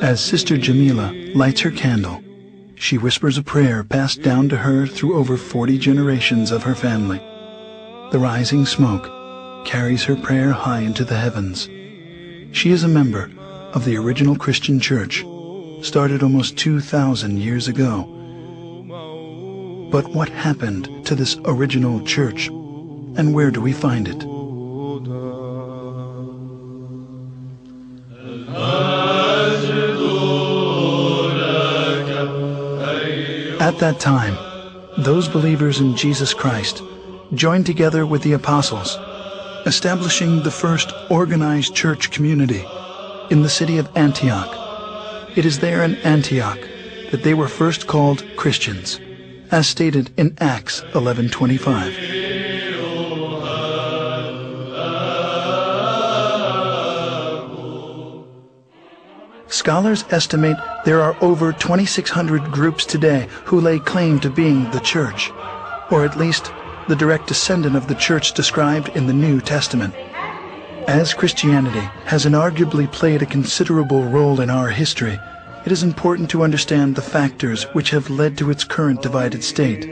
As Sister Jamila lights her candle, she whispers a prayer passed down to her through over 40 generations of her family. The rising smoke carries her prayer high into the heavens. She is a member of the original Christian church, started almost 2,000 years ago. But what happened to this original church, and where do we find it? At that time, those believers in Jesus Christ joined together with the apostles, establishing the first organized church community in the city of Antioch. It is there in Antioch that they were first called Christians, as stated in Acts 11:25. Scholars estimate there are over 2,600 groups today who lay claim to being the church, or at least the direct descendant of the church described in the New Testament. As Christianity has inarguably played a considerable role in our history, it is important to understand the factors which have led to its current divided state.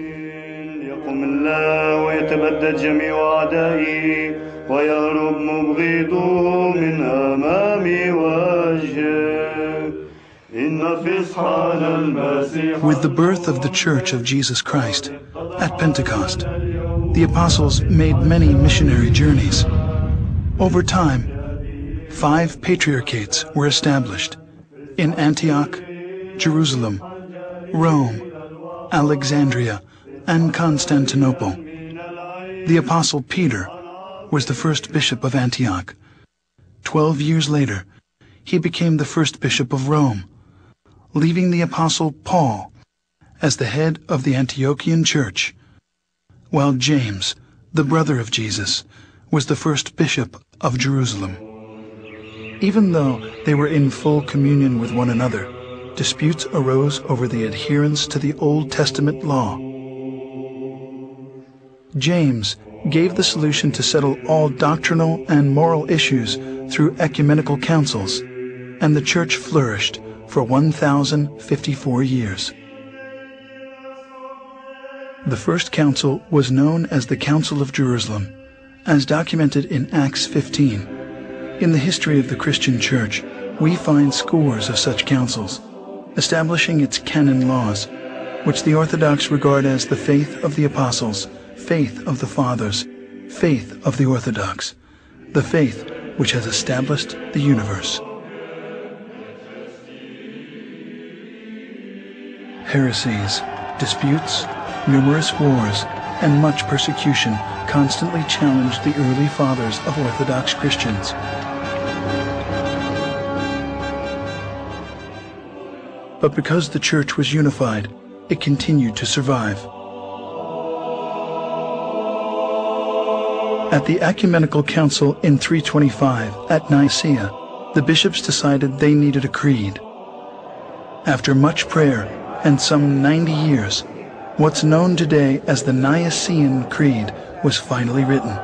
With the birth of the Church of Jesus Christ at Pentecost, the apostles made many missionary journeys. Over time, 5 patriarchates were established in Antioch, Jerusalem, Rome, Alexandria, and Constantinople. The apostle Peter was the first bishop of Antioch. 12 years later, he became the first bishop of Rome, leaving the apostle Paul as the head of the Antiochian church, while James, the brother of Jesus, was the first bishop of Jerusalem. Even though they were in full communion with one another, disputes arose over the adherence to the Old Testament law. James gave the solution to settle all doctrinal and moral issues through ecumenical councils, and the church flourished for 1,054 years. The first council was known as the Council of Jerusalem, as documented in Acts 15. In the history of the Christian Church, we find scores of such councils, establishing its canon laws, which the Orthodox regard as the faith of the apostles, faith of the fathers, faith of the Orthodox, the faith which has established the universe. Heresies, disputes, numerous wars, and much persecution constantly challenged the early fathers of Orthodox Christians. But because the church was unified, it continued to survive. At the Ecumenical Council in 325 at Nicaea, the bishops decided they needed a creed. After much prayer and some 90 years, what's known today as the Nicene Creed was finally written.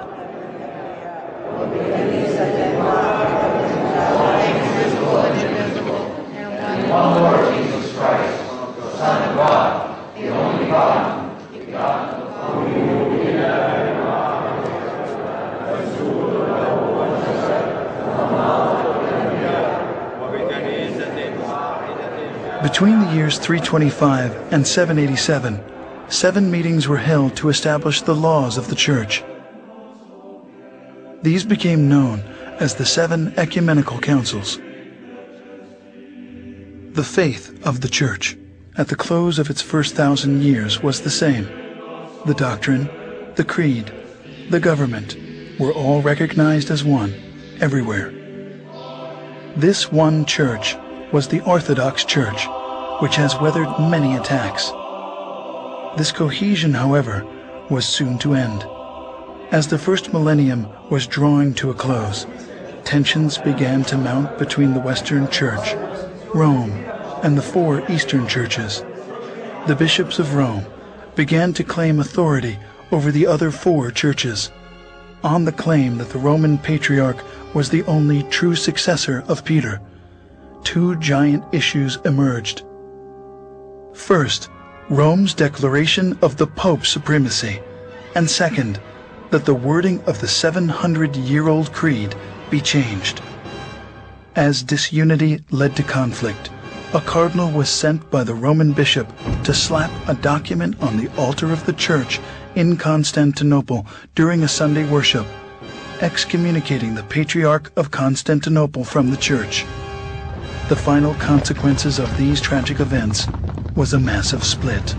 Between the years 325 and 787, 7 meetings were held to establish the laws of the Church. These became known as the 7 Ecumenical Councils. The faith of the Church, at the close of its first 1,000 years, was the same. The doctrine, the creed, the government were all recognized as one, everywhere. This one church was the Orthodox Church, which has weathered many attacks. This cohesion, however, was soon to end. As the first millennium was drawing to a close, tensions began to mount between the Western Church, Rome, and the 4 Eastern churches. the bishops of Rome began to claim authority over the other 4 churches, on the claim that the Roman Patriarch was the only true successor of Peter. 2 giant issues emerged. First, Rome's declaration of the Pope's supremacy, and second, that the wording of the 700-year-old creed be changed. As disunity led to conflict, a cardinal was sent by the Roman bishop to slap a document on the altar of the church in Constantinople during a Sunday worship, excommunicating the Patriarch of Constantinople from the church. The final consequences of these tragic events was a massive split.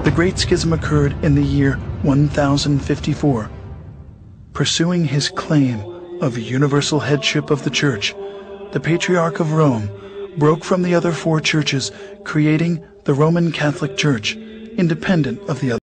The Great Schism occurred in the year 1054. Pursuing his claim of universal headship of the Church, the Patriarch of Rome broke from the other 4 churches, creating the Roman Catholic Church, independent of the other